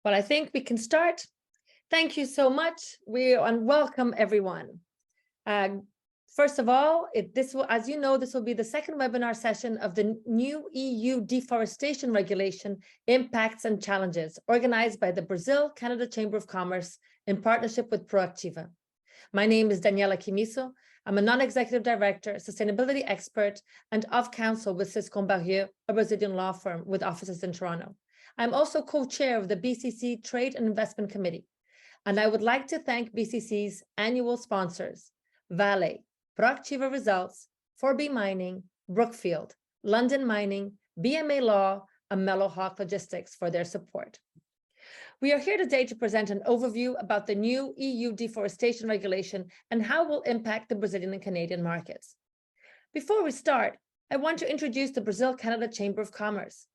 Well, I think we can start. Thank you so much. And welcome everyone. First of all, as you know, this will be the second webinar session of the new EU Deforestation Regulation Impacts and Challenges, organized by the Brazil-Canada Chamber of Commerce in partnership with Proactiva. My name is Daniela Quimiso. I'm a non-executive director, sustainability expert, and of counsel with Siscon Barrieux, a Brazilian law firm with offices in Toronto. I'm also co-chair of the BCC Trade and Investment Committee. And I would like to thank BCC's annual sponsors, Vale, Proactiva Results, 4B Mining, Brookfield, London Mining, BMA Law, and Mellow Hawk Logistics for their support. We are here today to present an overview about the new EU deforestation regulation and how it will impact the Brazilian and Canadian markets. Before we start, I want to introduce the Brazil-Canada Chamber of Commerce.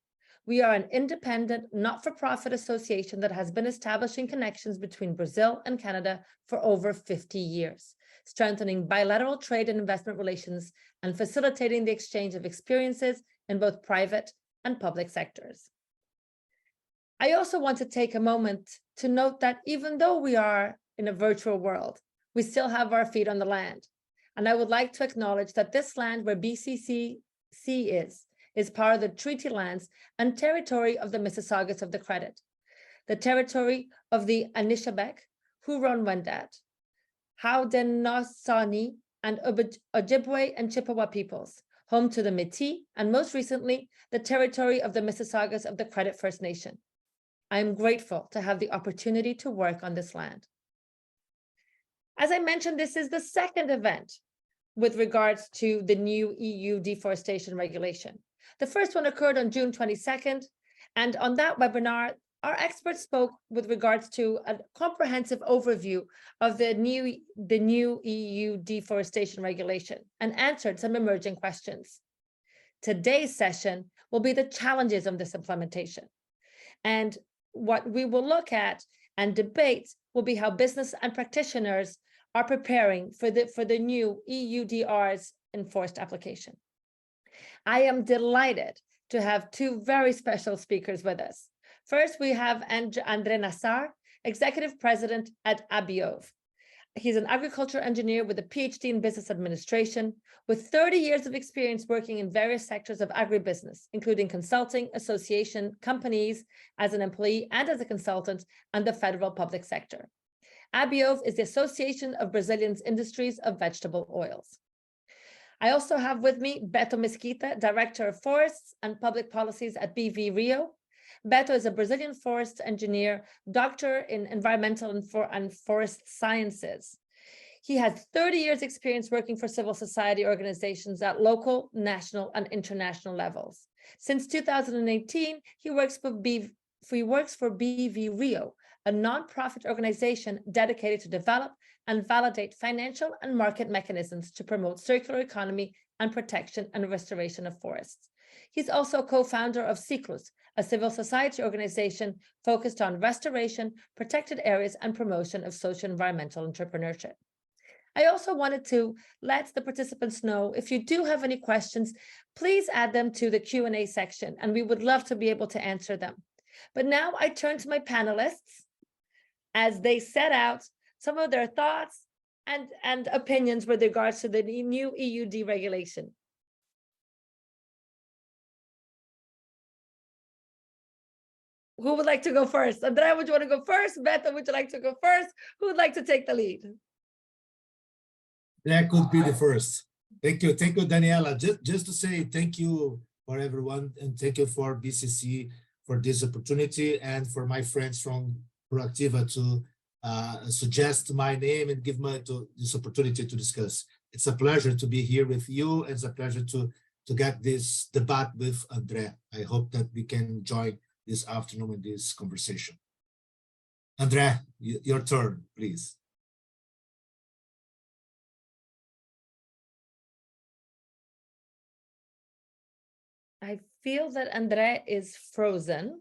We are an independent, not-for-profit association that has been establishing connections between Brazil and Canada for over 50 years, strengthening bilateral trade and investment relations and facilitating the exchange of experiences in both private and public sectors. I also want to take a moment to note that even though we are in a virtual world, we still have our feet on the land. And I would like to acknowledge that this land where BCC is part of the treaty lands and territory of the Mississaugas of the Credit, the territory of the Anishinaabe, Huron-Wendat, Haudenosaunee, and Ojibwe and Chippewa peoples, home to the Métis, and most recently, the territory of the Mississaugas of the Credit First Nation. I am grateful to have the opportunity to work on this land. As I mentioned, this is the second event with regards to the new EU deforestation regulation. The first one occurred on June 22nd, and on that webinar, our experts spoke with regards to a comprehensive overview of the new EU deforestation regulation and answered some emerging questions. Today's session will be the challenges of this implementation. And what we will look at and debate will be how business and practitioners are preparing for the new EUDR's enforced application. I am delighted to have two very special speakers with us. First, we have André Nassar, Executive President at Abiov. He's an agriculture engineer with a PhD in business administration, with 30 years of experience working in various sectors of agribusiness, including consulting, association, companies, as an employee and as a consultant, and the federal public sector. Abiov is the Association of Brazilian Industries of Vegetable Oils. I also have with me Beto Mesquita, Director of Forests and Public Policies at BV Rio. Beto is a Brazilian forest engineer, doctor in environmental and forest sciences. He has 30 years experience working for civil society organizations at local, national, and international levels. Since 2018, he works for BV Rio, a nonprofit organization dedicated to develop and validate financial and market mechanisms to promote circular economy and protection and restoration of forests. He's also co-founder of Ciclus, a civil society organization focused on restoration, protected areas, and promotion of socio-environmental entrepreneurship. I also wanted to let the participants know if you do have any questions, please add them to the Q&A section, and we would love to be able to answer them. But now I turn to my panelists as they set out some of their thoughts and opinions with regards to the new EU deregulation. Who would like to go first? Andrea, would you want to go first? Beto, would you like to go first? Who would like to take the lead? That could be the first. Thank you, Daniela. Just to say thank you for everyone, and thank you for BCC for this opportunity, and for my friends from Proactiva to suggest my name and give me this opportunity to discuss. It's a pleasure to be here with you. It's a pleasure to get this debate with André. I hope that we can join this afternoon in this conversation. André, your turn, please. I feel that André is frozen.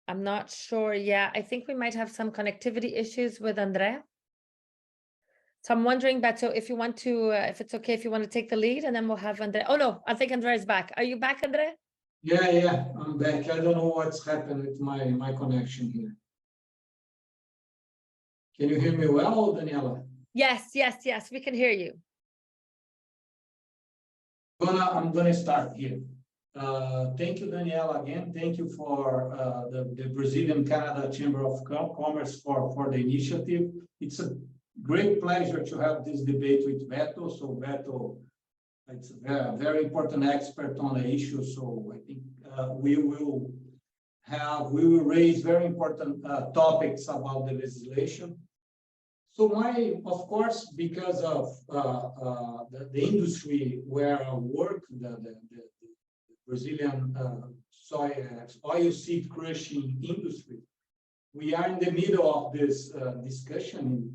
I'm not sure. Yeah, I think we might have some connectivity issues with André. So I'm wondering, Beto, if you want to, if it's okay, if you want to take the lead, and then we'll have André. Oh no, I think André is back. Are you back, André? Yeah, I'm back. I don't know what's happened with my connection here. Can you hear me well, Daniela? Yes, we can hear you. I'm gonna start here. Thank you, Daniela, again. Thank you for the Brazilian Canada Chamber of Commerce for the initiative. It's a great pleasure to have this debate with Beto. So Beto, it's a very important expert on the issue. So I think we will raise very important topics about the legislation. So of course, because of the industry where I work, the Brazilian oil seed crushing industry, we are in the middle of this discussion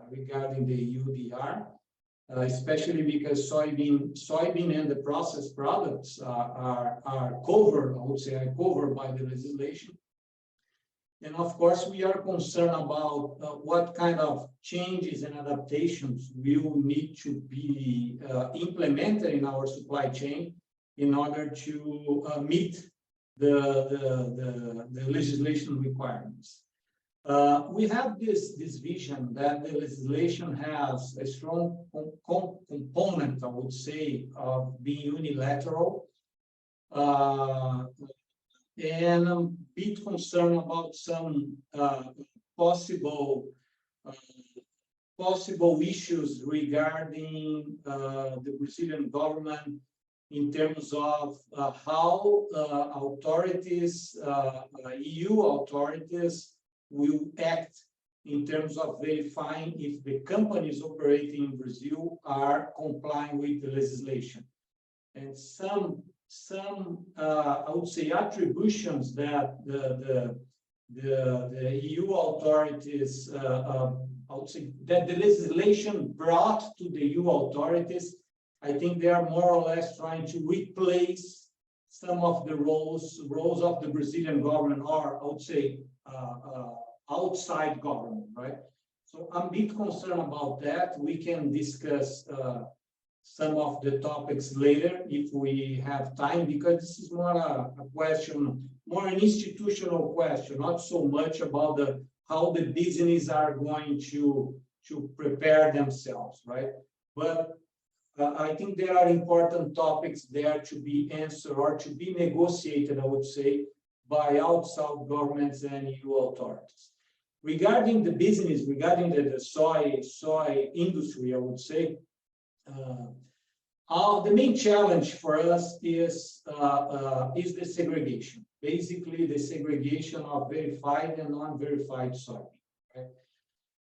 regarding the EUDR, especially because soybean and the processed products are covered, I would say, are covered by the legislation. And of course, we are concerned about what kind of changes and adaptations will need to be implemented in our supply chain in order to meet the legislation requirements. We have this vision that the legislation has a strong component, I would say, of being unilateral. And I'm a bit concerned about some possible issues regarding the Brazilian government in terms of how authorities, EU authorities, will act in terms of verifying if the companies operating in Brazil are complying with the legislation. And some I would say attributions that the EU authorities, I would say that the legislation brought to the EU authorities, I think they are more or less trying to replace some of the roles of the Brazilian government, or I would say outside government, right? So I'm a bit concerned about that. We can discuss some of the topics later if we have time, because this is more a question, more an institutional question, not so much about how the business are going to prepare themselves, right? But I think there are important topics there to be answered or to be negotiated, I would say, by outside governments and EU authorities. Regarding the business, regarding the soy industry, I would say, the main challenge for us is the segregation. Basically, the segregation of verified and non-verified soybean. Right?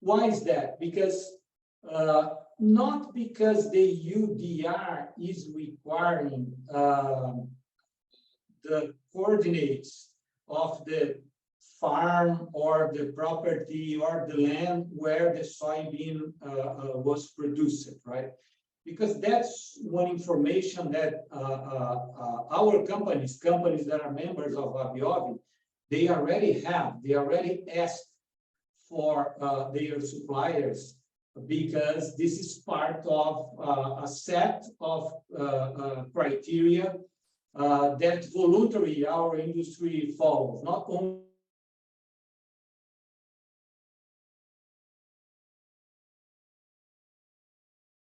Why is that? Because not because the EUDR is requiring the coordinates of the farm or the property or the land where the soybean was produced, right? Because that's one information that our companies that are members of ABIOV, they already have. They already asked for their suppliers, because this is part of a set of criteria that voluntarily our industry follows, not only.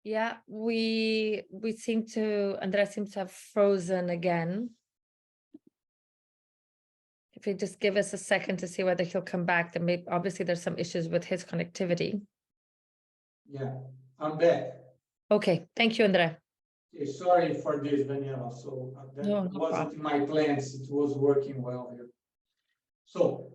Yeah, we seem to, Andrea seems to have frozen again. If you just give us a second to see whether he'll come back, then maybe, obviously there's some issues with his connectivity. Yeah, I'm back. Okay, thank you, Andrea. Okay, sorry for this, Daniela. So that No wasn't in my plans. It was working well here. So,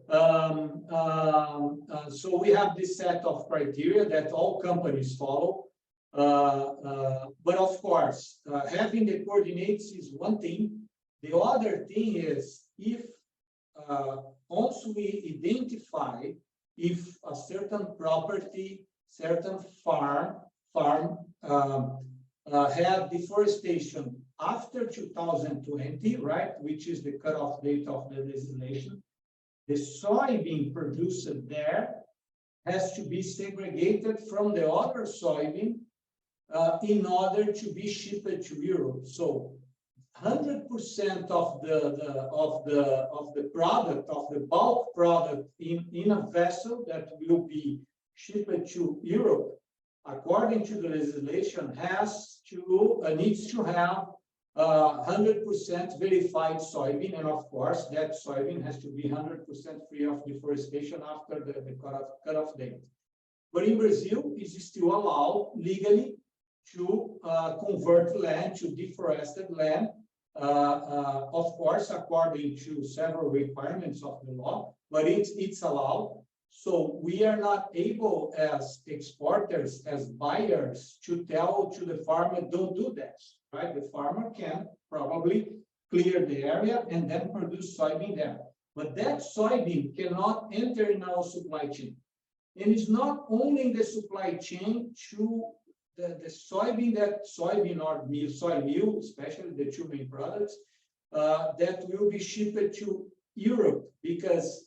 so we have this set of criteria that all companies follow. But of course, having the coordinates is one thing. The other thing is if once we identify if a certain property, certain farm had deforestation after 2020, right, which is the cutoff date of the legislation, the soybean produced there has to be segregated from the other soybean in order to be shipped to Europe. So 100% of the product, of the bulk product in a vessel that will be shipped to Europe, according to the legislation, needs to have 100% verified soybean, and of course, that soybean has to be 100% free of deforestation after the cutoff date. But in Brazil, it is still allowed legally to convert land to deforested land, of course, according to several requirements of the law, but it's allowed. So we are not able as exporters, as buyers, to tell to the farmer, don't do that, right? The farmer can probably clear the area and then produce soybean there. But that soybean cannot enter in our supply chain. And it's not only in the supply chain to the soybean or soy meal, especially the two main products, that will be shipped to Europe, because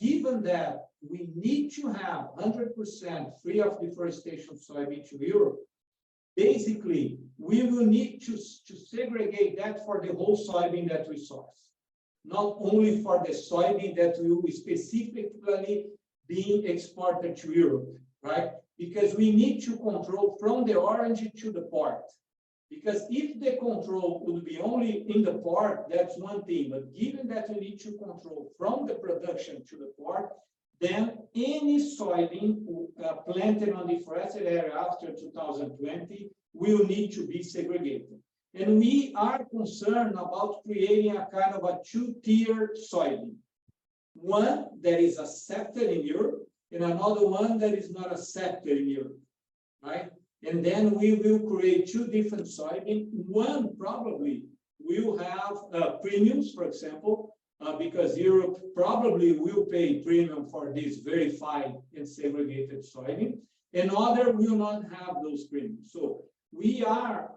given that we need to have 100% free of deforestation soybean to Europe, basically we will need to segregate that for the whole soybean that we source, not only for the soybean that will be specifically being exported to Europe, right? Because we need to control from the origin to the port. Because if the control would be only in the port, that's one thing. But given that we need to control from the production to the port, then any soybean planted on deforested area after 2020 will need to be segregated. And we are concerned about creating a kind of a two-tier soybean. One that is accepted in Europe, and another one that is not accepted in Europe, right? And then we will create two different soybean. One probably will have premiums, for example, because Europe probably will pay premium for this verified and segregated soybean, and other will not have those premiums. So we are,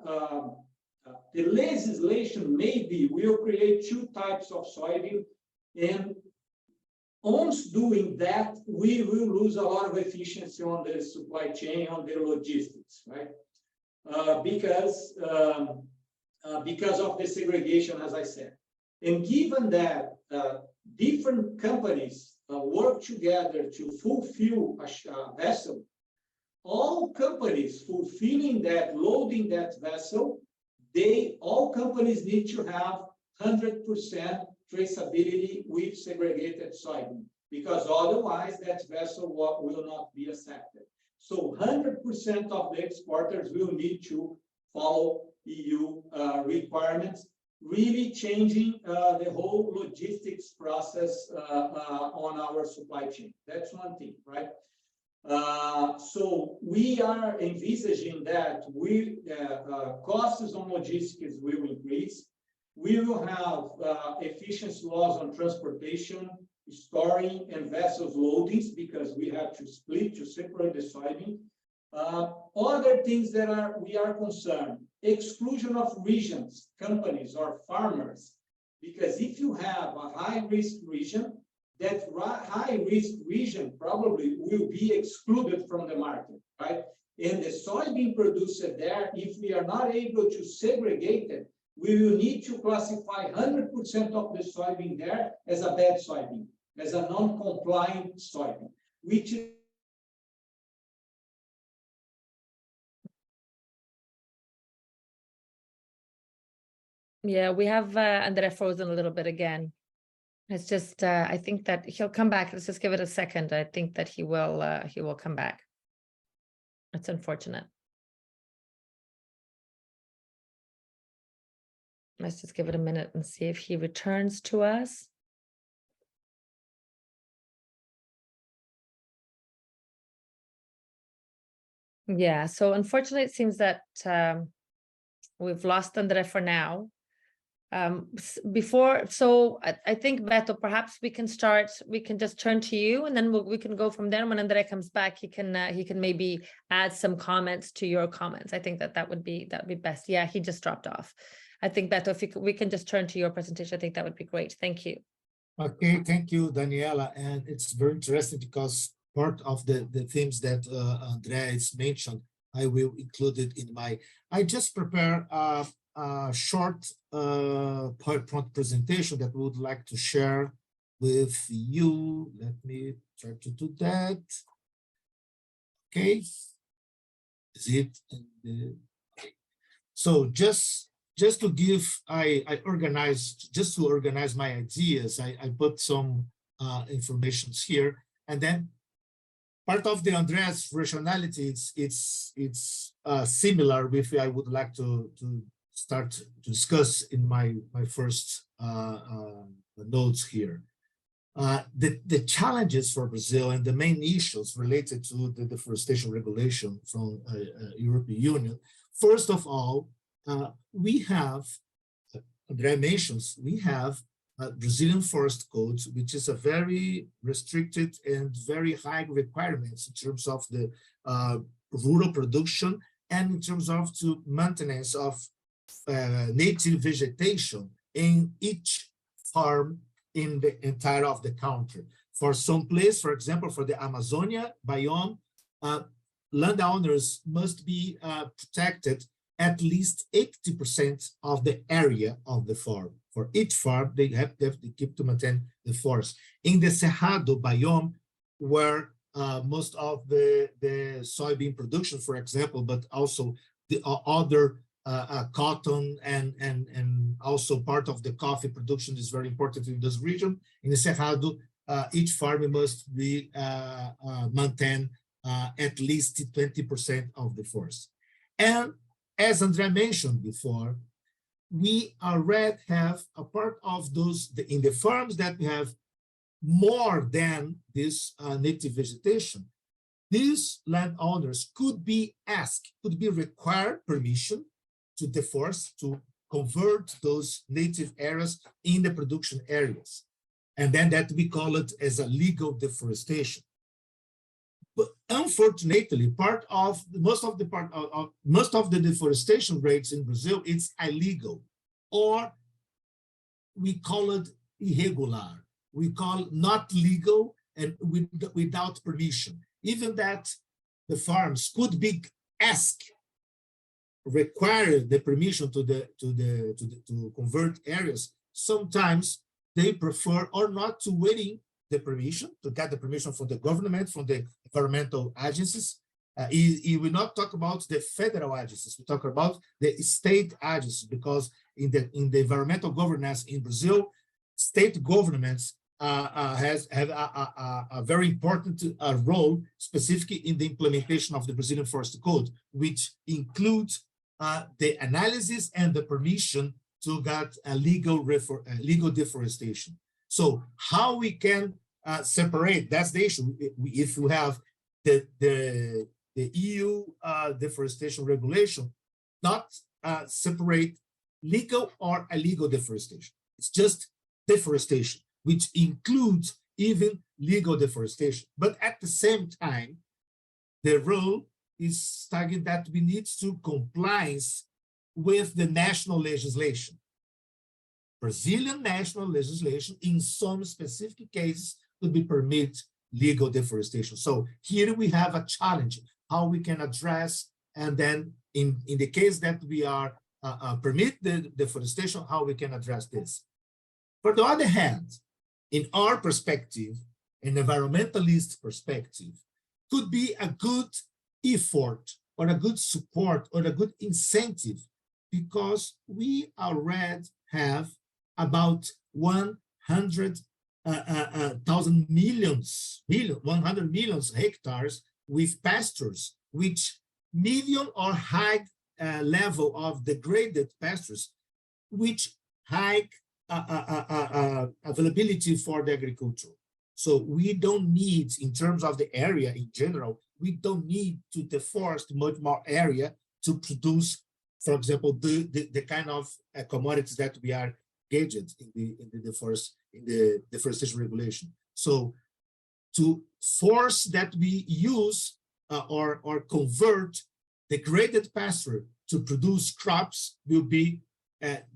the legislation maybe will create two types of soybean, and once doing that, we will lose a lot of efficiency on the supply chain, on the logistics, right? Because of the segregation, as I said. And given that different companies work together to fulfill a vessel, all companies fulfilling that, loading that vessel, all companies need to have 100% traceability with segregated soybean, because otherwise that vessel will not be accepted. So 100% of the exporters will need to follow EU requirements, really changing the whole logistics process on our supply chain. That's one thing, right? So we are envisaging that costs on logistics will increase. We will have efficiency laws on transportation, storing, and vessels loadings, because we have to separate the soybean. Other things that we are concerned, exclusion of regions, companies or farmers, because if you have a high-risk region, that high-risk region probably will be excluded from the market, right? And the soybean producer there, if we are not able to segregate it, we will need to classify 100% of the soybean there as a bad soybean, as a non-compliant soybean, which is Yeah, we have Andre frozen a little bit again. It's just I think that he'll come back. Let's just give it a second. I think that he will come back. It's unfortunate. Let's just give it a minute and see if he returns to us. Yeah, so unfortunately, it seems that we've lost Andre for now. So I think, Beto, perhaps we can just turn to you, and then we can go from there. When Andre comes back, he can maybe add some comments to your comments. I think that would be best. Yeah, he just dropped off. I think, Beto, if we can just turn to your presentation, I think that would be great. Thank you. Okay, thank you, Daniela. And it's very interesting because part of the themes that Andrea has mentioned, I will include it in I just prepare short PowerPoint presentation that we would like to share with you. Let me try to do that. Okay. Is it? Okay. So just to give, I organized, just to organize my ideas, I put some information here, and then part of the Andreas rationality, it's similar with I would like to start to discuss in my first notes here. The challenges for Brazil and the main issues related to the deforestation regulation from European Union. First of all, we have, André mentions, we have Brazilian Forest Code, which is a very restricted and very high requirements in terms of the rural production and in terms of the maintenance of native vegetation in each farm in the entire of the country. For some place, for example, for the Amazonia biome, landowners must be protected at least 80% of the area of the farm. For each farm, they have to keep to maintain the forest. In the Cerrado biome, where most of the soybean production, for example, but also the other cotton and also part of the coffee production is very important in this region. In the Cerrado, each farm must be maintain at least 20% of the forest. And as André mentioned before, we already have a part of those in the farms that we have more than this native vegetation. These landowners could be asked, could be required permission to deforest, to convert those native areas in the production areas. And then that we call it as a legal deforestation. But unfortunately, most of the deforestation rates in Brazil, it's illegal, or we call it irregular. We call not legal and without permission. Even that the farms could be asked, require the permission to convert areas. Sometimes they prefer or not to waiting the permission, to get the permission from the government, from the environmental agencies. We will not talk about the federal agencies, we talk about the state agencies, because in the environmental governance in Brazil, state governments have a very important role, specifically in the implementation of the Brazilian Forest Code, which includes the analysis and the permission to get a legal deforestation. So how we can separate, that's the issue. If you have the EU deforestation regulation, not separate legal or illegal deforestation. It's just deforestation, which includes even legal deforestation. But at the same time, the rule is targeting that we need to compliance with the national legislation. Brazilian national legislation in some specific cases could be permit legal deforestation. So here we have a challenge, how we can address, and then in the case that we are permit the deforestation, how we can address this. For the other hand, in our perspective, an environmentalist perspective, could be a good effort or a good support or a good incentive, because we already have about 100 million hectares with pastures, which medium or high level of degraded pastures, which high availability for the agriculture. So we don't need, in terms of the area in general, we don't need to deforest much more area to produce, for example, the kind of commodities that we are gauged in the deforestation regulation. So to force that we use or convert degraded pasture to produce crops will be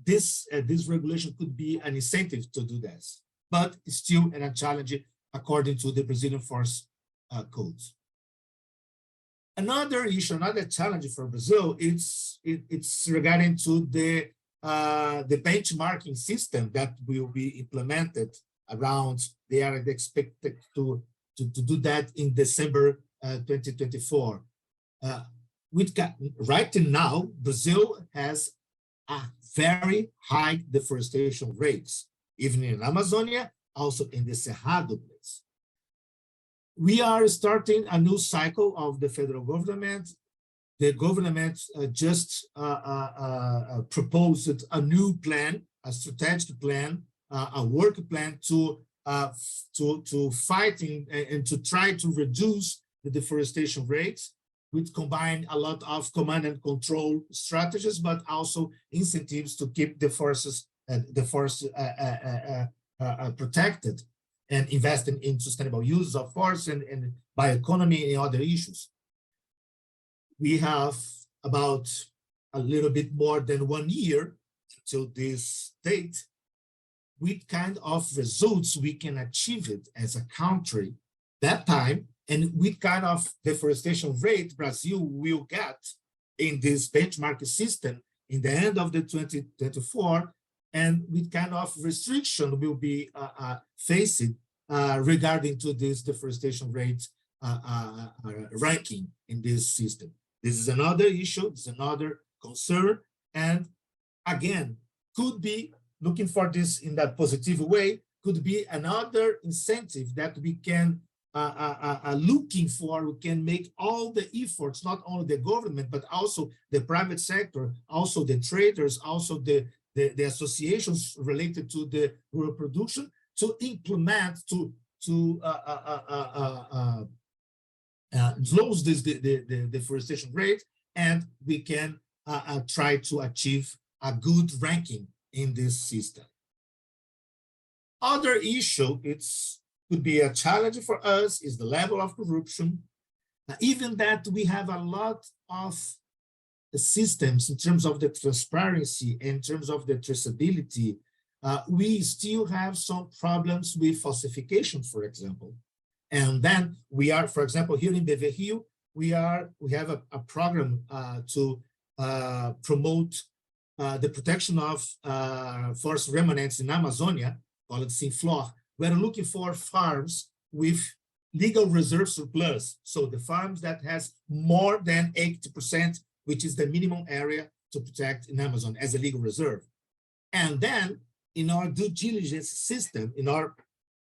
this regulation could be an incentive to do this, but it's still a challenge according to the Brazilian Forest codes. Another issue, another challenge for Brazil, it's regarding to the benchmarking system that will be implemented around. They are expected to do that in December 2024. Right now, Brazil has a very high deforestation rates, even in Amazonia, also in the Cerrado place. We are starting a new cycle of the federal government. The government just proposed a new plan, a strategic plan, a work plan to fighting and to try to reduce the deforestation rates, which combine a lot of command and control strategies, but also incentives to keep the forests protected, and investing in sustainable use of forests and bioeconomy and other issues. We have about a little bit more than 1 year to this date. What kind of results we can achieve it as a country that time, and what kind of deforestation rate Brazil will get in this benchmark system in the end of the 2024, and what kind of restriction will be facing regarding to this deforestation rate ranking in this system. This is another issue, it's another concern, and again, could be looking for this in that positive way, could be another incentive that we can looking for. We can make all the efforts, not only the government, but also the private sector, also the traders, also the associations related to the rural production, to implement, to close this the deforestation rate, and we can try to achieve a good ranking in this system. Other issue, could be a challenge for us, is the level of corruption. Even that we have a lot of systems in terms of the transparency, in terms of the traceability, we still have some problems with falsification, for example. And then we are, for example, here in Beverrio, we have a program to promote the protection of forest remnants in Amazonia, called Sinflor. We're looking for farms with legal reserve surplus. So the farms that has more than 80%, which is the minimum area to protect in Amazon as a legal reserve. And then in our due diligence system, in our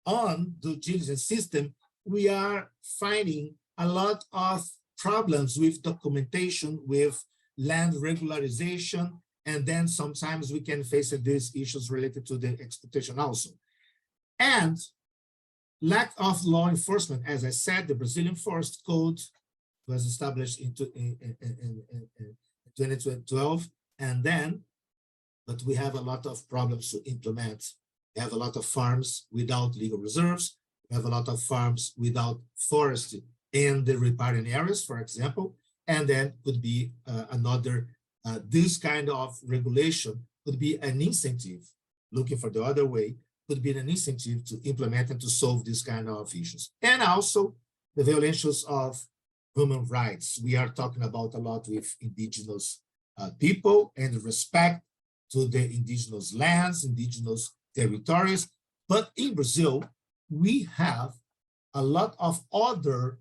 own due diligence system, we are finding a lot of problems with documentation, with land regularization, and then sometimes we can face these issues related to the exploitation also. And lack of law enforcement. As I said, the Brazilian Forest Code was established in 2012, and then, but we have a lot of problems to implement. We have a lot of farms without legal reserves. We have a lot of farms without forest in the riparian areas, for example, and then could be another, this kind of regulation could be an incentive, looking for the other way, could be an incentive to implement and to solve this kind of issues. And also the violations of human rights. We are talking about a lot with indigenous people and respect to the indigenous lands, indigenous territories. But in Brazil, we have a lot of other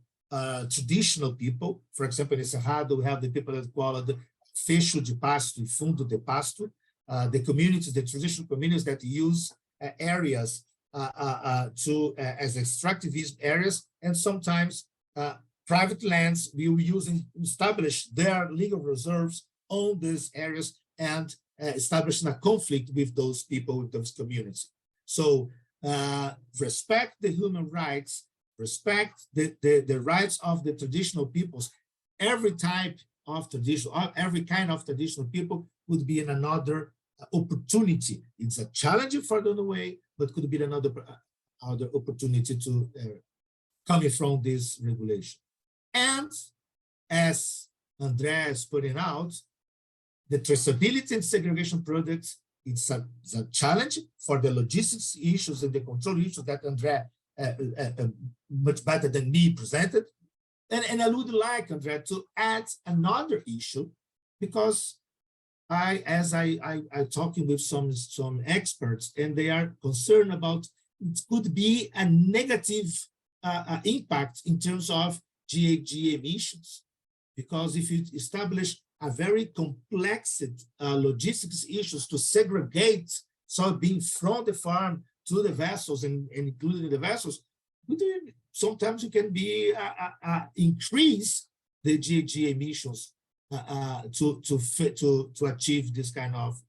traditional people. For example, in Cerrado, we have the people that call it fecho de pasto, fundo de pasto, the communities, the traditional communities that use areas as extractivist areas, and sometimes private lands will use and establish their legal reserves on these areas and establishing a conflict with those people, with those communities. So respect the human rights, respect the rights of the traditional peoples. Every type of traditional, every kind of traditional people would be in another opportunity. It's a challenge for the way, but could be another other opportunity to coming from this regulation. And as Andrea is putting out, the traceability and segregation products, it's a challenge for the logistics issues and the control issues that Andrea much better than me presented. And I would like, Andre, to add another issue, because I talking with some experts, and they are concerned about it could be a negative impact in terms of GHG emissions, because if you establish a very complex logistics issues to segregate soybean from the farm to the vessels and including the vessels, sometimes you can be increase the GHG emissions to achieve this kind of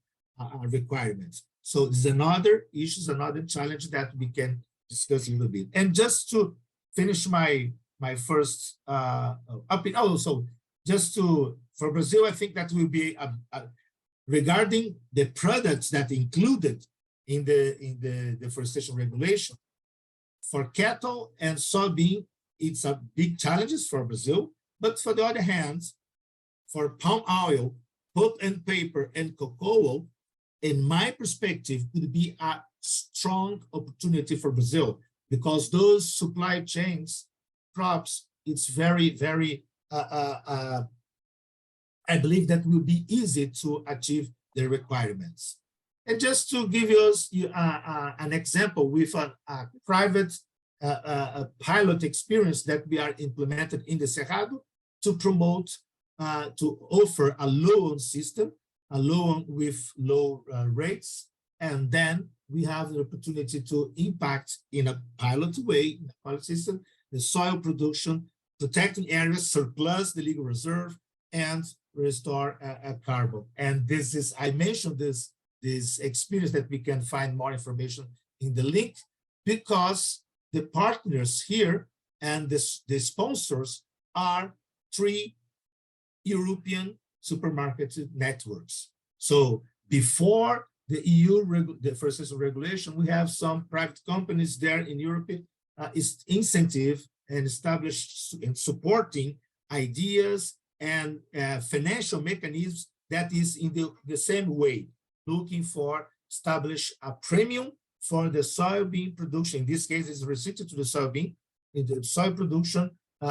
requirements. So this is another issue, another challenge that we can discuss a little bit. And just to finish my first also just for Brazil, I think that will be regarding the products that included in the deforestation regulation. For cattle and soybean, it's a big challenges for Brazil. But for the other hand, for palm oil, pulp and paper, and cocoa, in my perspective, could be a strong opportunity for Brazil, because those supply chains crops, it's very, very, I believe that will be easy to achieve the requirements. And just to give you an example with a private pilot experience that we are implemented in the Cerrado to promote, to offer a loan system, a loan with low rates, and then we have the opportunity to impact in a pilot way, in a pilot system, the soil production, protecting areas, surplus the legal reserve, and restore carbon. And this is, I mentioned this experience that we can find more information in the link, because the partners here and the sponsors are 3 European supermarket networks. So before the EU deforestation regulation, we have some private companies there in Europe is incentive and established and supporting ideas and financial mechanisms that is in the same way, looking for establish a premium for the soybean production. In this case, it's restricted to the soybean, in the soy production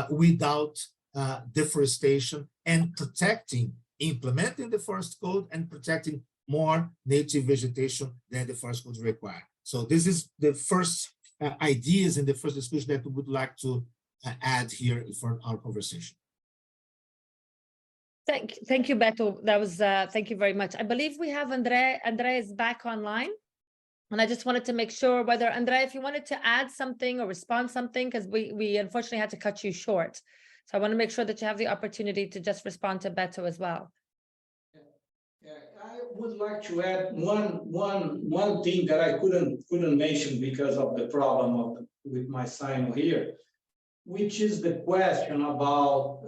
without deforestation, and protecting, implementing the forest code and protecting more native vegetation than the forest code require. So this is the first ideas in the first discussion that we would like to add here for our conversation. Thank you, Beto. That was thank you very much. I believe we have Andre. Andre is back online, and I just wanted to make sure whether Andre, if you wanted to add something or respond something, because we unfortunately had to cut you short. So I want to make sure that you have the opportunity to just respond to Beto as well. Yeah, I would like to add one thing that I couldn't mention because of the problem with my sign here, which is the question about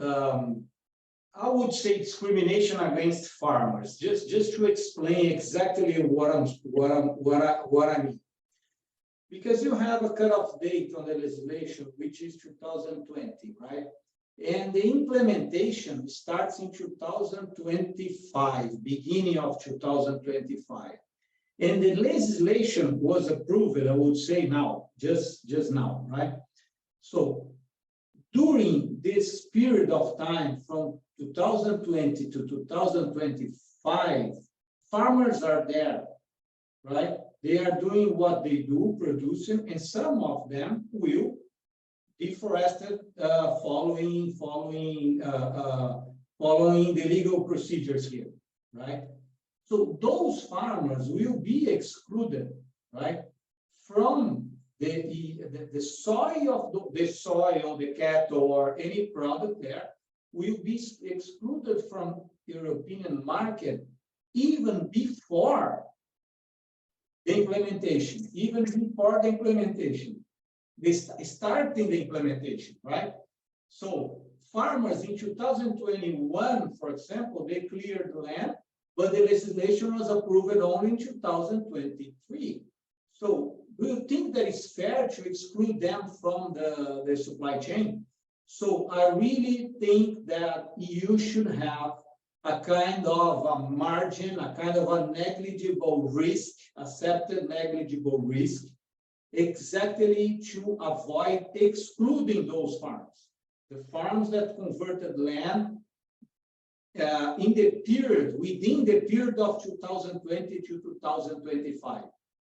I would say discrimination against farmers. Just to explain exactly what I mean, because you have a cutoff date on the legislation, which is 2020, right? And the implementation starts in 2025, beginning of 2025. And the legislation was approved, I would say now, just now, right? So during this period of time from 2020 to 2025, farmers are there, right? They are doing what they do, producing, and some of them will deforested following the legal procedures here, right? So those farmers will be excluded, right, from the soil the cattle or any product there will be excluded from European market even before the implementation, They starting the implementation, right? So farmers in 2021, for example, they cleared the land, but the legislation was approved only in 2023. So do you think that it's fair to exclude them from the supply chain? So I really think that you should have a kind of a margin, a kind of a negligible risk, accepted negligible risk, exactly to avoid excluding those farms. the farms that converted land in the period, within the period of 2020 to 2025.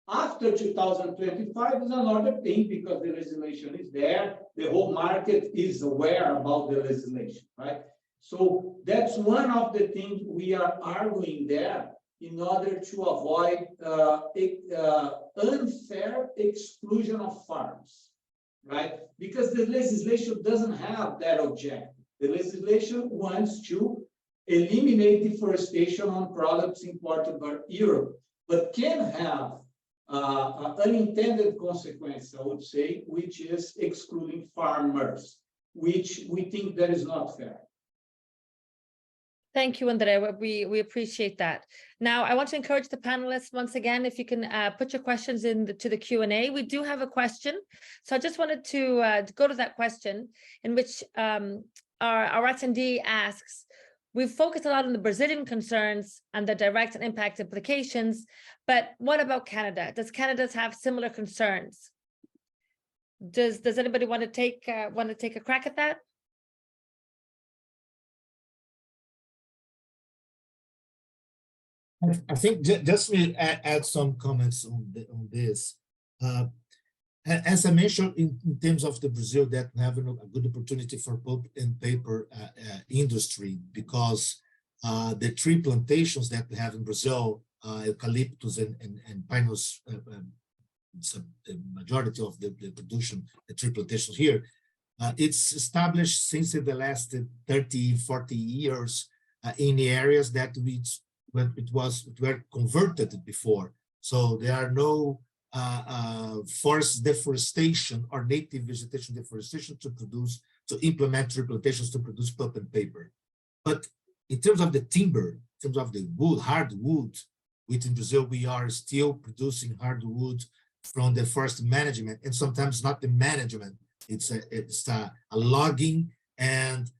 After 2025 is another thing because the legislation is there, the whole market is aware about the legislation, right? So that's one of the things we are arguing there in order to avoid unfair exclusion of farms, right? Because the legislation doesn't have that objective. The legislation wants to eliminate deforestation on products imported by Europe, but can have an unintended consequence, I would say, which is excluding farmers, which we think that is not fair. Thank you, Andrea. We appreciate that. Now, I want to encourage the panelists once again, if you can put your questions to the Q&A. We do have a question. So I just wanted to go to that question in which our attendee asks, we've focused a lot on the Brazilian concerns and the direct and impact implications, but what about Canada? Does Canada have similar concerns? Does anybody want to take a crack at that? I think just to add some comments on this. As I mentioned, in terms of the Brazil, that having a good opportunity for pulp and paper industry, because the tree plantations that we have in Brazil, eucalyptus and pinus, the majority of the production, the tree plantations here, it's established since the last 30, 40 years in the areas that were converted before. So there are no forest deforestation or native vegetation deforestation to implement tree plantations to produce pulp and paper. But in terms of the timber, in terms of the wood, hardwood, within Brazil, we are still producing hardwood from the forest management, and sometimes not the management. It's a logging, and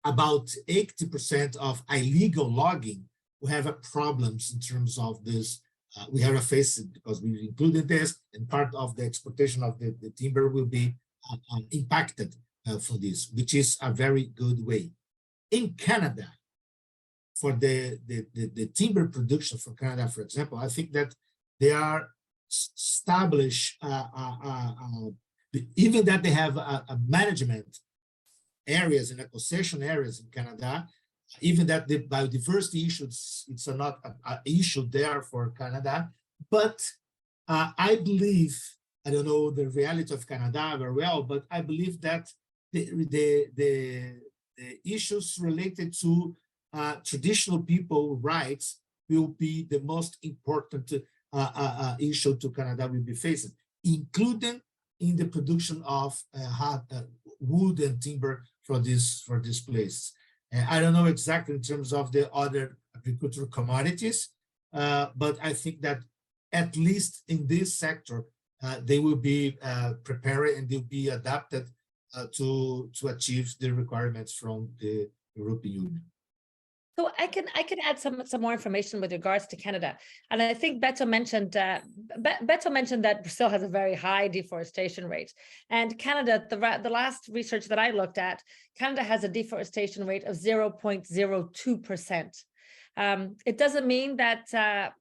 about 80% of illegal logging, we have problems in terms of this. We have a face because we included this, and part of the exportation of the timber will be impacted for this, which is a very good way. In Canada, for the timber production for Canada, for example, I think that they are established, even that they have a management areas and concession areas in Canada, even that the biodiversity issues, it's not an issue there for Canada. But I believe, I don't know the reality of Canada very well, but I believe that the issues related to traditional people rights will be the most important issue to Canada will be facing, including in the production of wood and timber for this place. I don't know exactly in terms of the other agricultural commodities, but I think that at least in this sector, they will be prepared and they'll be adapted to achieve the requirements from the European Union. So I can add some more information with regards to Canada, and I think Beto mentioned that Brazil has a very high deforestation rate, and Canada, the last research that I looked at, Canada has a deforestation rate of 0.02%. It doesn't mean that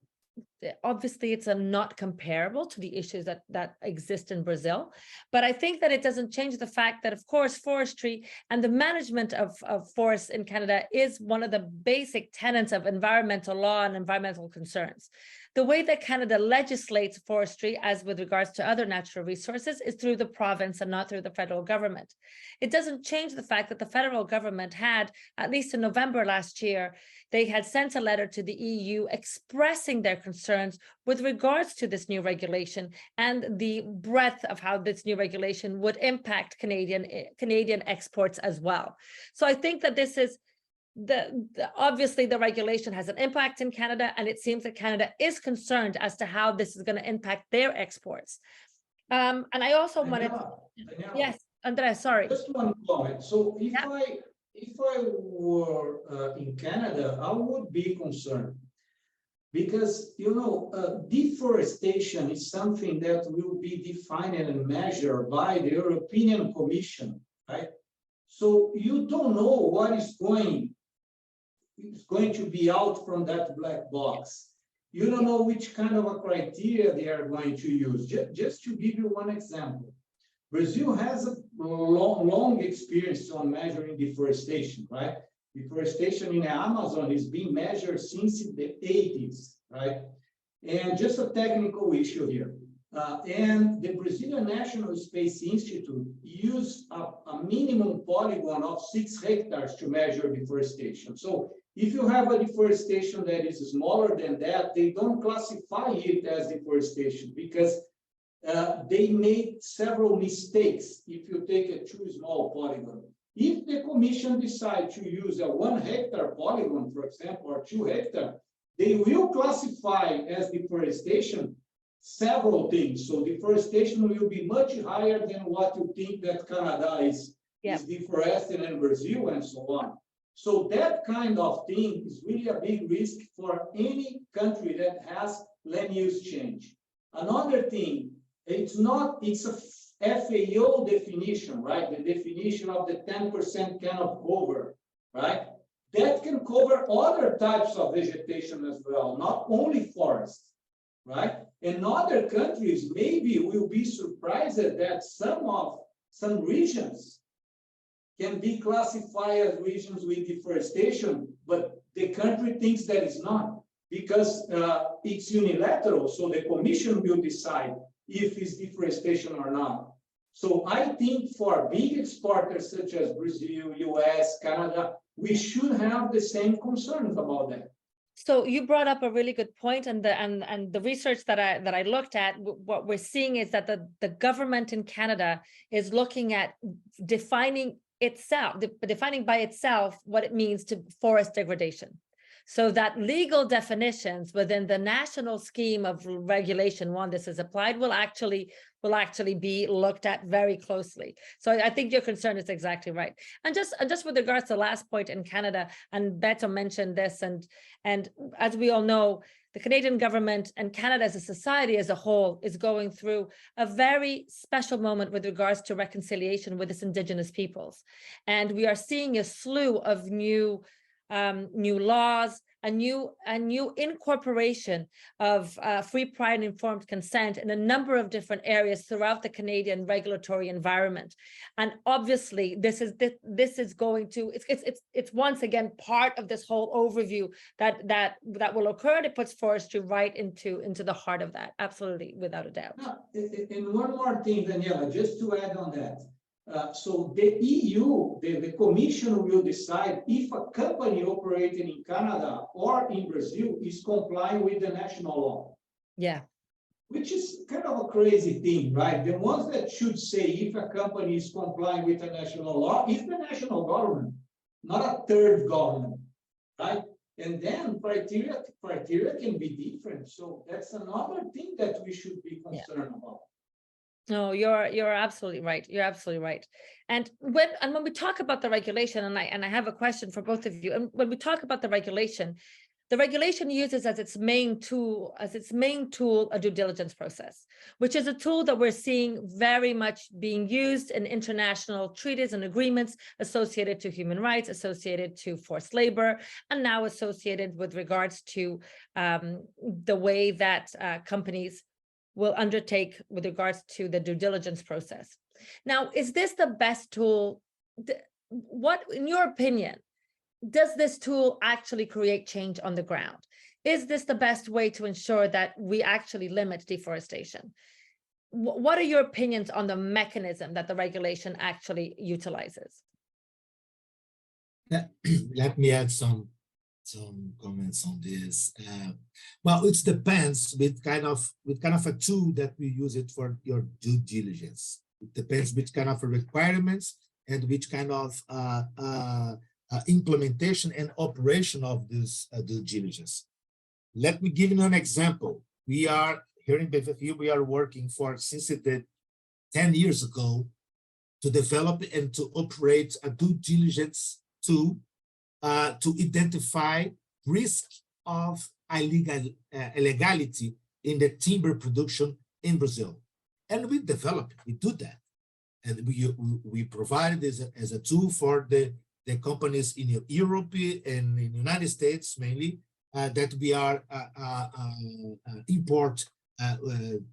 obviously it's not comparable to the issues that exist in Brazil, but I think that it doesn't change the fact that, of course, forestry and the management of forests in Canada is one of the basic tenets of environmental law and environmental concerns. The way that Canada legislates forestry, as with regards to other natural resources, is through the province and not through the federal government. It doesn't change the fact that the federal government had, at least in November last year, they had sent a letter to the EU expressing their concerns with regards to this new regulation and the breadth of how this new regulation would impact Canadian exports as well. So I think that this is obviously the regulation has an impact in Canada, and it seems that Canada is concerned as to how this is going to impact their exports. And I also wanted, yes, Andrea, sorry. Just one comment. So if I were in Canada, I would be concerned because, deforestation is something that will be defined and measured by the European Commission, right? So you don't know what is going to be out from that black box. You don't know which kind of a criteria they are going to use. Just to give you one example, Brazil has a long experience on measuring deforestation, right? Deforestation in the Amazon is being measured since the 80s, right? And just a technical issue here. And the Brazilian National Space Institute used a minimum polygon of 6 hectares to measure deforestation. So if you have a deforestation that is smaller than that, they don't classify it as deforestation because they made several mistakes if you take a too small polygon. If the commission decides to use a 1 hectare polygon, for example, or 2 hectare, they will classify as deforestation several things. So deforestation will be much higher than what you think that Canada is deforesting and Brazil and so on. So that kind of thing is really a big risk for any country that has land use change. Another thing, it's a FAO definition, right? The definition of the 10% cannot cover, right? That can cover other types of vegetation as well, not only forest, right? And other countries maybe will be surprised that some regions can be classified as regions with deforestation, but the country thinks that it's not because it's unilateral. So the commission will decide if it's deforestation or not. So I think for big exporters such as Brazil, US, Canada, we should have the same concerns about that. So you brought up a really good point, and the research that I looked at, what we're seeing is that the government in Canada is looking at defining by itself what it means to forest degradation. So that legal definitions within the national scheme of regulation, one this is applied, will actually be looked at very closely. So I think your concern is exactly right. And just with regards to the last point in Canada, and Beto mentioned this, and as we all know, the Canadian government and Canada as a society as a whole is going through a very special moment with regards to reconciliation with its Indigenous peoples. And we are seeing a slew of new laws, a new incorporation of free, prior, and informed consent in a number of different areas throughout the Canadian regulatory environment. And obviously, this is going to it's once again part of this whole overview that will occur. It puts forestry right into the heart of that, absolutely, without a doubt. And one more thing, Daniela, just to add on that. So the EU, the Commission will decide if a company operating in Canada or in Brazil is complying with the national law. Yeah. Which is kind of a crazy thing, right? The ones that should say if a company is complying with the national law is the national government, not a third government, right? And then criteria can be different. So that's another thing that we should be concerned about. No, you're absolutely right. You're absolutely right. And when we talk about the regulation, and I have a question for both of you. And when we talk about the regulation uses as its main tool a due diligence process, which is a tool that we're seeing very much being used in international treaties and agreements associated to human rights, associated to forced labor, and now associated with regards to the way that companies will undertake with regards to the due diligence process. Now, is this the best tool? What, in your opinion, does this tool actually create change on the ground? Is this the best way to ensure that we actually limit deforestation? What are your opinions on the mechanism that the regulation actually utilizes? Let me add some comments on this. Well, it depends with kind of a tool that we use it for your due diligence. It depends which kind of requirements and which kind of implementation and operation of this due diligence. Let me give you an example. We are here in Bellevue, we are working since 10 years ago to develop and to operate a due diligence tool to identify risk of illegality in the timber production in Brazil. And we do that. and we provided as a tool for the companies in Europe and in the United States mainly, that we are import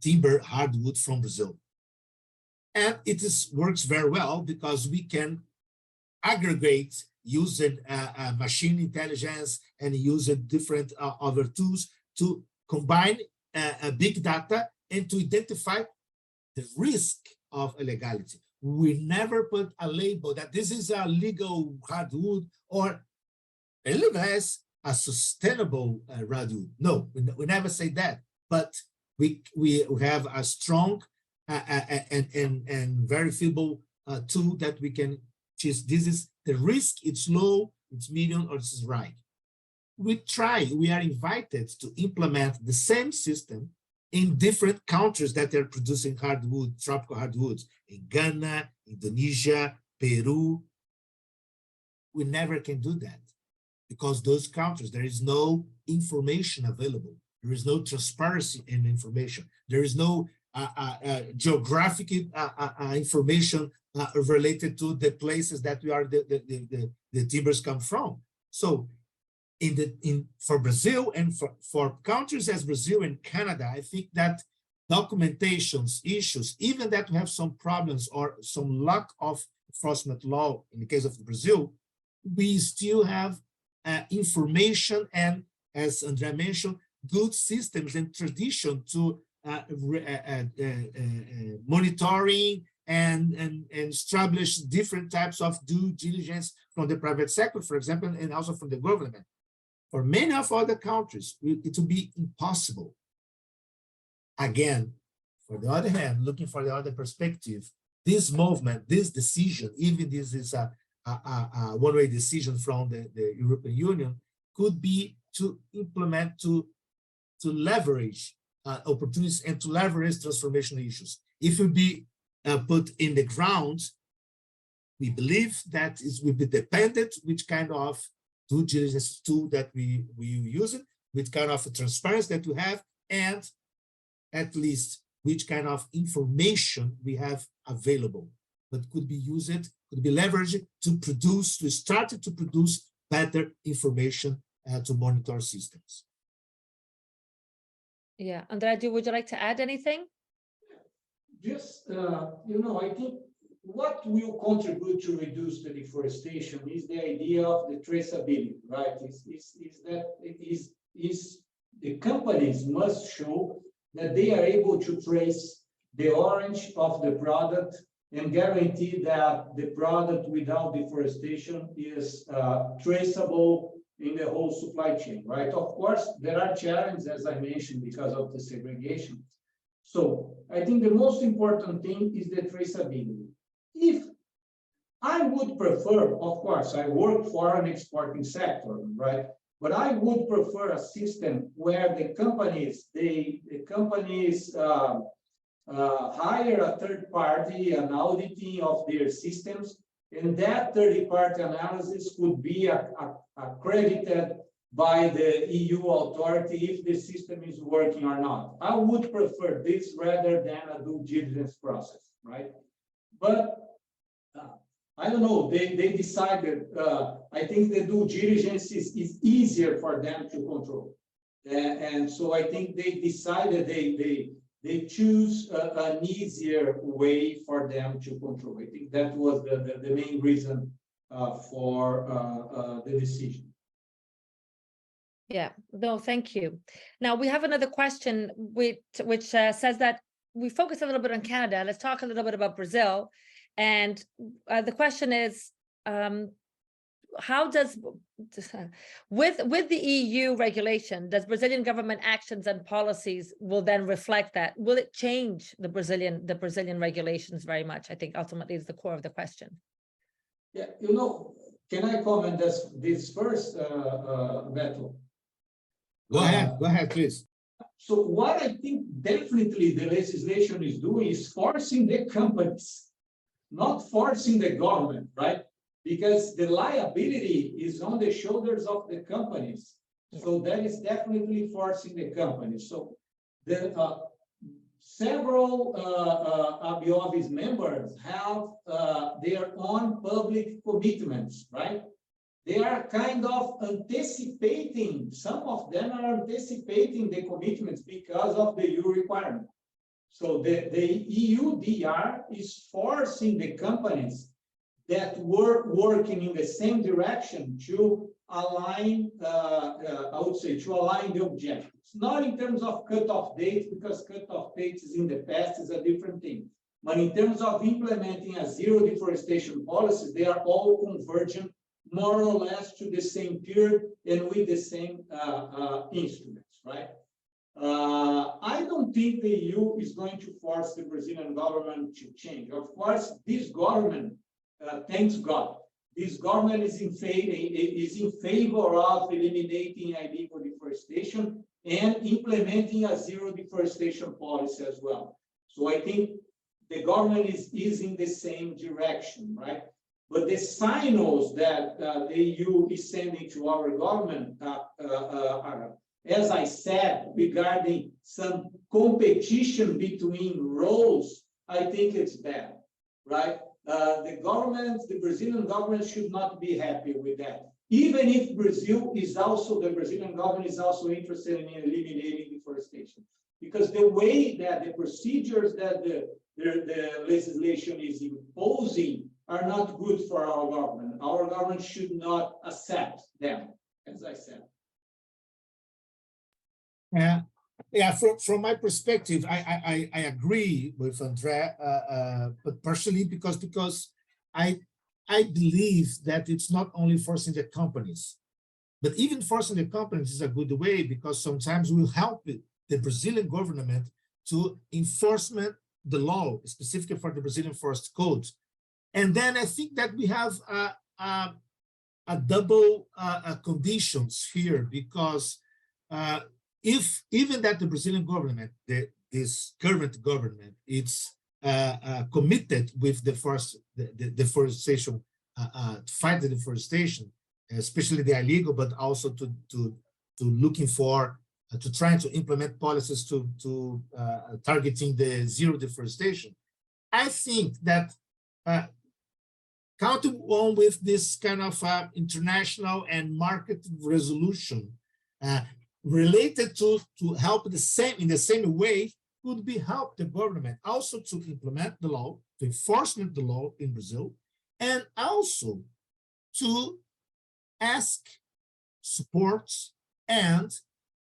timber hardwood from Brazil. And it works very well because we can aggregate using machine intelligence and using different other tools to combine big data and to identify the risk of illegality. We never put a label that this is a legal hardwood or unless a sustainable hardwood. No, we never say that, but we have a strong and verifiable tool that we can choose. This is the risk, it's low, it's medium, or it's right. We are invited to implement the same system in different countries that are producing hardwood, tropical hardwoods, in Ghana, Indonesia, Peru. We never can do that because those countries, there is no information available. There is no transparency in information. There is no geographic information related to the places that the timbers come from. So for Brazil and for countries as Brazil and Canada, I think that documentations issues, even that we have some problems or some lack of enforcement law in the case of Brazil, we still have information and, as André mentioned, good systems and tradition to monitoring and establish different types of due diligence from the private sector, for example, and also from the government. For many of other countries, it will be impossible. Again, for the other hand, looking for the other perspective, this movement, this decision, even this is a one-way decision from the European Union, could be to implement, to leverage opportunities and to leverage transformational issues. If it be put in the ground, we believe that it will be dependent which kind of due diligence tool that we use it, which kind of transparency that we have, and at least which kind of information we have available, but could be used, could be leveraged to start to produce better information to monitor systems. Yeah, André, would you like to add anything? Just, I think what will contribute to reduce the deforestation is the idea of the traceability, right? Is the companies must show that they are able to trace the origin of the product and guarantee that the product without deforestation is traceable in the whole supply chain, right? Of course, there are challenges, as I mentioned, because of the segregation. So I think the most important thing is the traceability. If I would prefer, of course, I work for an exporting sector, right? But I would prefer a system where the companies, hire a third party, an auditing of their systems, and that third-party analysis could be accredited by the EU authority if the system is working or not. I would prefer this rather than a due diligence process, right? But I don't know, they decided, I think the due diligence is easier for them to control. And so I think they decided they choose an easier way for them to control. I think that was the main reason for the decision. Yeah, no, thank you. Now we have another question which says that we focus a little bit on Canada. Let's talk a little bit about Brazil. And the question is, how does, with the EU regulation, does Brazilian government actions and policies will then reflect that? Will it change the Brazilian regulations very much? I think ultimately is the core of the question. Yeah, can I comment this first, Beto? Go ahead, please. So what I think definitely the legislation is doing is forcing the companies, not forcing the government, right? Because the liability is on the shoulders of the companies. So that is definitely forcing the companies. So several ABIOV's members have their own public commitments, right? They are kind of anticipating, some of them are anticipating the commitments because of the EU requirement. So the EUDR is forcing the companies that were working in the same direction to align, I would say, to align the objectives. Not in terms of cutoff dates, because cutoff dates is in the past is a different thing. But in terms of implementing a zero deforestation policy, they are all convergent more or less to the same period and with the same instruments, right? I don't think the EU is going to force the Brazilian government to change. Of course, this government, thanks God, this government is in favor of eliminating illegal deforestation and implementing a zero deforestation policy as well. So I think the government is in the same direction, right? But the signals that the EU is sending to our government are, as I said, regarding some competition between roles, I think it's bad, right? The Brazilian government should not be happy with that. Even if the Brazilian government is also interested in eliminating deforestation. Because the way that the procedures that the legislation is imposing are not good for our government. Our government should not accept them, as I said. Yeah, from my perspective, I agree with Andre, but partially because I believe that it's not only forcing the companies, but even forcing the companies is a good way, because sometimes we'll help the Brazilian government to enforcement the law, specifically for the Brazilian Forest Code. And then I think that we have a double conditions here, because if even that the Brazilian government, this current government, it's committed with the deforestation, to fight the deforestation, especially the illegal, but also to looking for to trying to implement policies to targeting the zero deforestation. I think that counting on with this kind of international and market resolution related to help in the same way could be help the government also to implement the law, to enforcement the law in Brazil, and also to ask supports and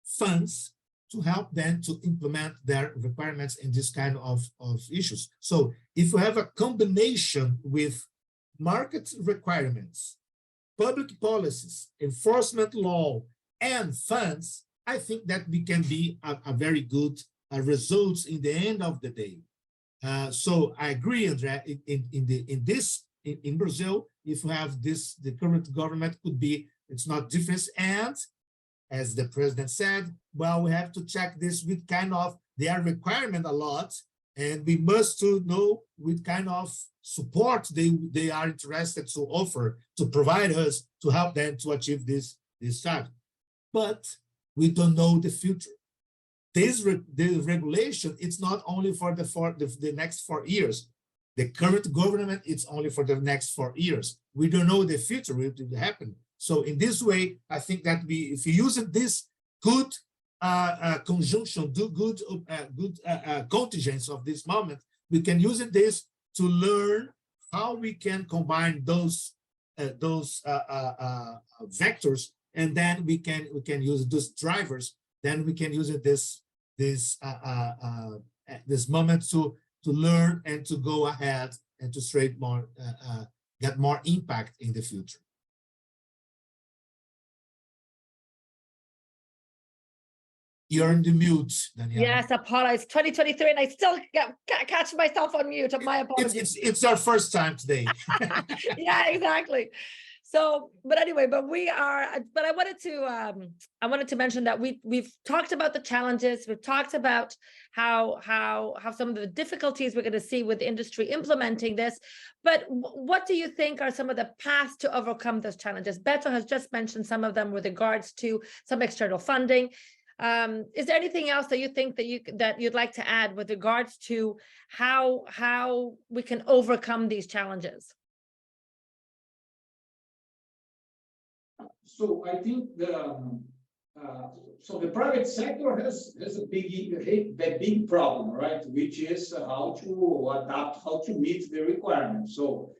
funds to help them to implement their requirements in this kind of issues. So if we have a combination with market requirements, public policies, enforcement law, and funds, I think that we can be a very good results in the end of the day. So I agree, Andre, in Brazil, if we have this, the current government could be, it's not different. And as the president said, well, we have to check this with kind of their requirement a lot, and we must to know with kind of support they are interested to offer, to provide us, to help them to achieve this target. But we don't know the future. This regulation, it's not only for the next 4 years. The current government, it's only for the next 4 years. We don't know the future, what will happen. So in this way, I think that if you use this good conjunction, good contingents of this moment, we can use this to learn how we can combine those vectors, and then we can use those drivers. Then we can use this moment to learn and to go ahead and to get more impact in the future. You're in the mute, Daniela. Yes, apologize. 2023, and I still can't catch myself on mute. My apologies. It's our first time today. Yeah, exactly. So, but anyway, but I wanted to mention that we've talked about the challenges. We've talked about how some of the difficulties we're going to see with the industry implementing this. But what do you think are some of the paths to overcome those challenges? Beto has just mentioned some of them with regards to some external funding. Is there anything else that you think that you'd like to add with regards to how we can overcome these challenges? So I think the private sector has a big problem, right? Which is how to adapt, how to meet the requirements. So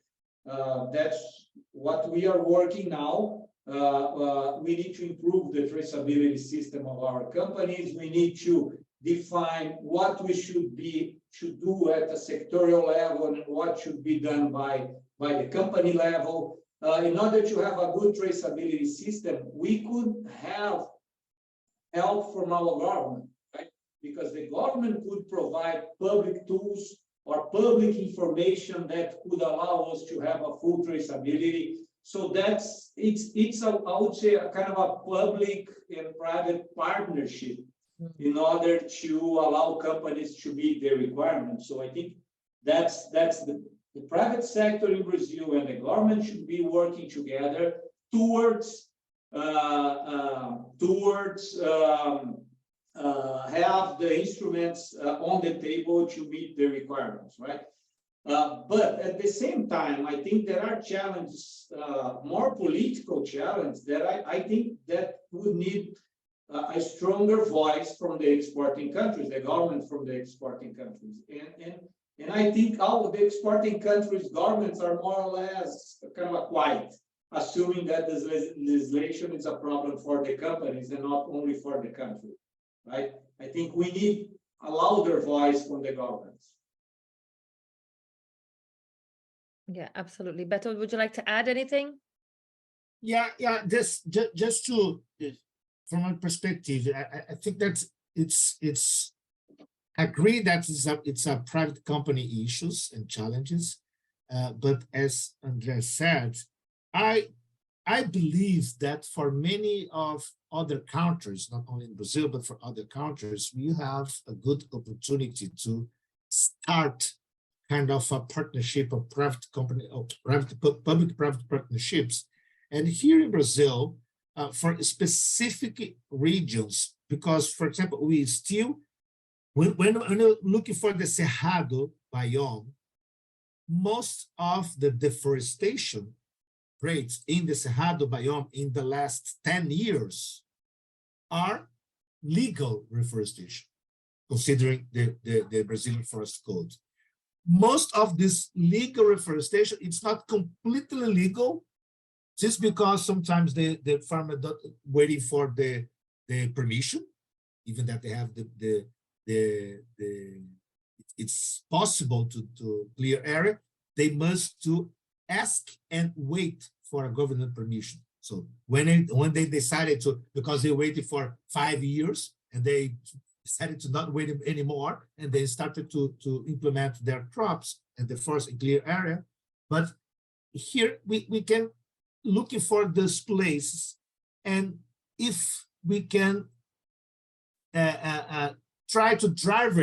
that's what we are working now. We need to improve the traceability system of our companies. We need to define what we should do at the sectorial level and what should be done by the company level. In order to have a good traceability system, we could have help from our government, right? Because the government could provide public tools or public information that could allow us to have a full traceability. So it's I would say a kind of a public and private partnership in order to allow companies to meet their requirements. So I think that's the private sector in Brazil and the government should be working together towards have the instruments on the table to meet the requirements, right? But at the same time, I think there are challenges, more political challenges that I think that would need a stronger voice from the exporting countries, the government from the exporting countries. And I think all the exporting countries' governments are more or less kind of quiet, assuming that this legislation is a problem for the companies and not only for the country, right? I think we need a louder voice from the governments. Yeah, absolutely. Beto, would you like to add anything? Yeah. Just to, from my perspective, I think that it's agree that it's a private company issues and challenges, but as André said, I believe that for many of other countries, not only in Brazil but for other countries, we have a good opportunity to start kind of a partnership of private company or public-private partnerships. And here in Brazil, for specific regions, because, for example, we still, when you're looking for the Cerrado biome, most of the deforestation rates in the Cerrado biome in the last 10 years are legal reforestation, considering the Brazilian Forest Code. Most of this legal reforestation, it's not completely legal, just because sometimes the farmer not waiting for the permission, even that they have it's possible to clear area, they must to ask and wait for a government permission. So when they decided to, because they waited for 5 years and they decided to not wait anymore, and they started to implement their crops and the forest and clear area. But here we can looking for those places, and if we can try to drive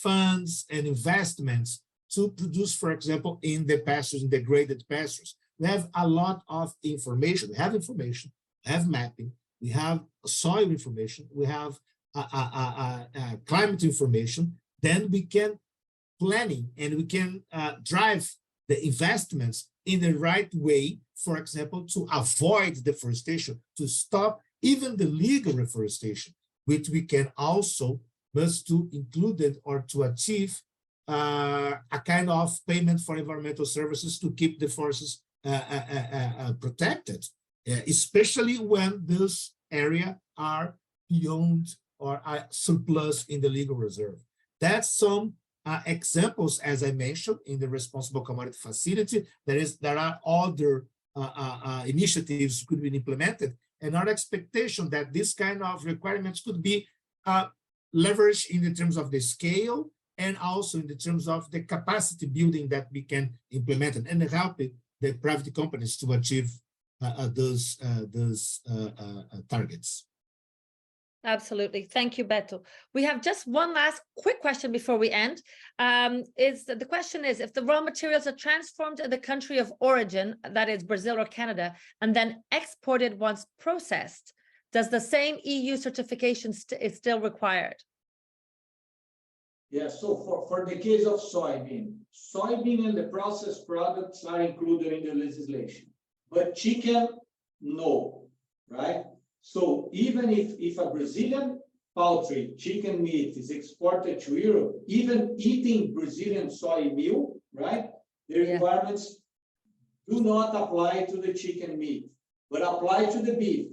funds and investments to produce, for example, in the pastures, in degraded pastures. We have a lot of information. We have information, we have mapping, we have soil information, we have climate information. Then we can planning and we can drive the investments in the right way, for example, to avoid deforestation, to stop even the legal reforestation, which we can also must to include it or to achieve a kind of payment for environmental services to keep the forests protected, especially when those areas are beyond or are surplus in the legal reserve. That's some examples, as I mentioned, in the responsible commodity facility. There are other initiatives could be implemented, and our expectation that this kind of requirements could be leveraged in the terms of the scale and also in the terms of the capacity building that we can implement and help the private companies to achieve those targets. Absolutely. Thank you, Beto. We have just one last quick question before we end. The question is, if the raw materials are transformed in the country of origin, that is Brazil or Canada, and then exported once processed, Does the same EU certification is still required? Yeah, so for the case of soybean and the processed products are included in the legislation, but chicken, no, right? So even if a Brazilian poultry chicken meat is exported to Europe, even eating Brazilian soy meal, right? The requirements do not apply to the chicken meat, but apply to the beef,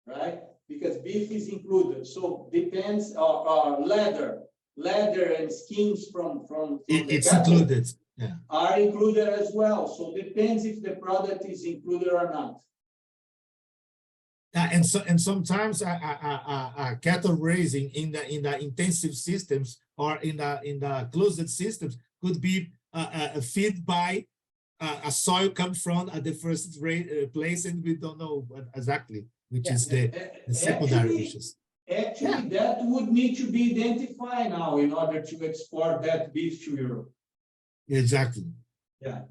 right? Because beef is included. So depends on leather and skins from It's the cattle included. Yeah. are included as well. So depends if the product is included or not. And sometimes cattle raising in the intensive systems or in the closed systems could be fed by a soil come from a deforested place, and we don't know what exactly, which is the secondary issues. Actually, that would need to be identified now in order to export that beef to Europe. Exactly. Yeah.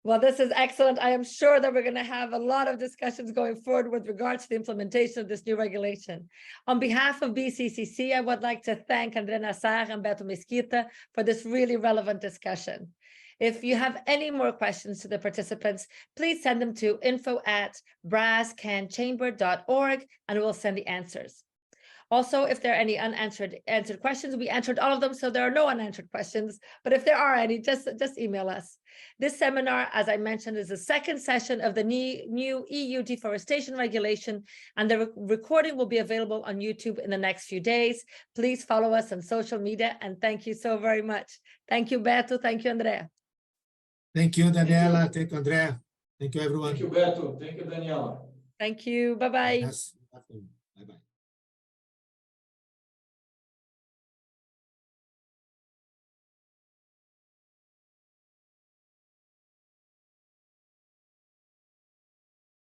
Well, this is excellent. I am sure that we're going to have a lot of discussions going forward with regards to the implementation of this new regulation. On behalf of BCCC, I would like to thank André Nassar and Beto Mesquita for this really relevant discussion. If you have any more questions to the participants, please send them to info@brasscanchamber.org and we'll send the answers. Also, if there are any answered questions, we answered all of them, so there are no unanswered questions. But if there are any, just email us. This seminar, as I mentioned, is the second session of the new EU deforestation regulation, and the recording will be available on YouTube in the next few days. Please follow us on social media, and thank you so very much. Thank you, Beto. Thank you, Andrea. Thank you, Daniela. Thank you, Andrea. Thank you, everyone. Thank you, Beto. Thank you, Daniela. Thank you. Bye-bye. Yes.